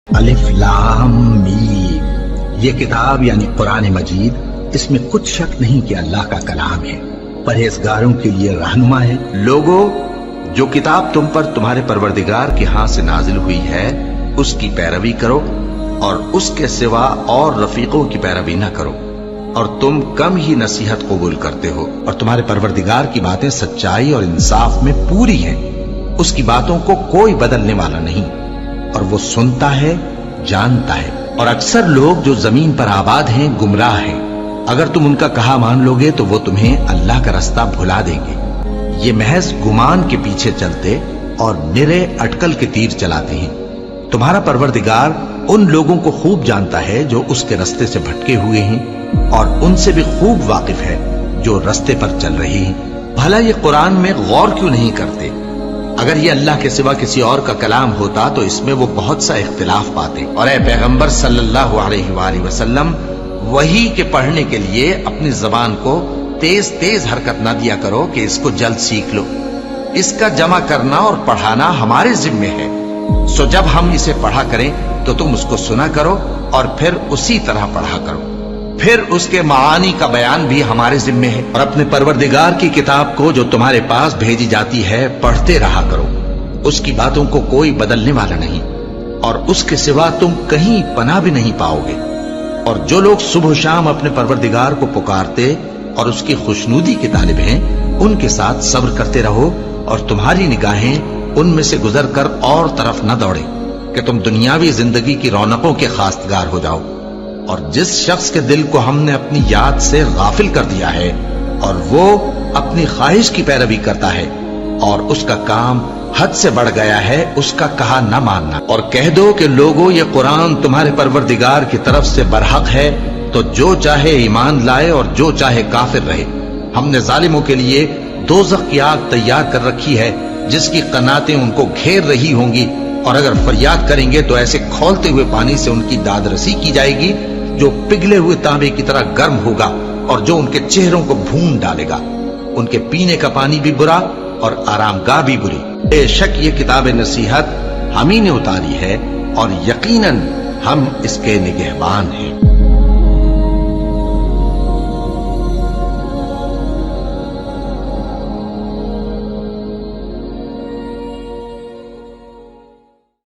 الف لام میم، یہ کتاب یعنی قرآن مجید، اس میں کچھ شک نہیں کہ اللہ کا کلام ہے، پرہیزگاروں کے لیے رہنما ہے۔ لوگو، جو کتاب تم پر تمہارے پروردگار کے ہاں سے نازل ہوئی ہے اس کی پیروی کرو اور اس کے سوا اور رفیقوں کی پیروی نہ کرو، اور تم کم ہی نصیحت قبول کرتے ہو، اور تمہارے پروردگار کی باتیں سچائی اور انصاف میں پوری ہیں، اس کی باتوں کو کوئی بدلنے والا نہیں، اور وہ سنتا ہے، جانتا ہے۔ اور اکثر لوگ جو زمین پر آباد ہیں گمراہ ہیں، اگر تم ان کا کہا مان لوگے تو وہ تمہیں اللہ کا رستہ بھلا دیں گے، یہ محض گمان کے پیچھے چلتے اور نرے اٹکل کے تیر چلاتے ہیں۔ تمہارا پروردگار ان لوگوں کو خوب جانتا ہے جو اس کے رستے سے بھٹکے ہوئے ہیں، اور ان سے بھی خوب واقف ہے جو رستے پر چل رہے ہیں۔ بھلا یہ قرآن میں غور کیوں نہیں کرتے؟ اگر یہ اللہ کے سوا کسی اور کا کلام ہوتا تو اس میں وہ بہت سا اختلاف پاتے۔ اور اے پیغمبر صلی اللہ علیہ وآلہ وسلم، وحی کے پڑھنے کے لیے اپنی زبان کو تیز تیز حرکت نہ دیا کرو کہ اس کو جلد سیکھ لو، اس کا جمع کرنا اور پڑھانا ہمارے ذمے ہے، سو جب ہم اسے پڑھا کریں تو تم اس کو سنا کرو اور پھر اسی طرح پڑھا کرو، پھر اس کے معانی کا بیان بھی ہمارے ذمے ہے۔ اور اپنے پروردگار کی کتاب کو جو تمہارے پاس بھیجی جاتی ہے پڑھتے رہا کرو، اس کی باتوں کو کوئی بدلنے والا نہیں، اور اس کے سوا تم کہیں پناہ بھی نہیں پاؤ گے۔ اور جو لوگ صبح و شام اپنے پروردگار کو پکارتے اور اس کی خوشنودی کے طالب ہیں، ان کے ساتھ صبر کرتے رہو، اور تمہاری نگاہیں ان میں سے گزر کر اور طرف نہ دوڑے کہ تم دنیاوی زندگی کی رونقوں کے خواستگار ہو جاؤ۔ اور جس شخص کے دل کو ہم نے اپنی یاد سے غافل کر دیا ہے اور وہ اپنی خواہش کی پیروی کرتا ہے اور اس کا کام حد سے بڑھ گیا ہے، اس کا کہا نہ ماننا، اور کہہ دو کہ لوگو یہ قرآن تمہارے پروردگار کی طرف سے برحق ہے، تو جو چاہے ایمان لائے اور جو چاہے کافر رہے۔ ہم نے ظالموں کے لیے دوزخ کی آگ تیار کر رکھی ہے جس کی قناتیں ان کو گھیر رہی ہوں گی، اور اگر فریاد کریں گے تو ایسے کھولتے ہوئے پانی سے ان کی داد رسی کی جائے گی جو پگھلے ہوئے تانبے کی طرح گرم ہوگا، اور جو ان کے چہروں کو بھون ڈالے گا۔ ان کے پینے کا پانی بھی برا اور آرام گاہ بھی بری۔ بے شک یہ کتاب نصیحت ہم ہی نے اتاری ہے، اور یقیناً ہم اس کے نگہبان ہیں۔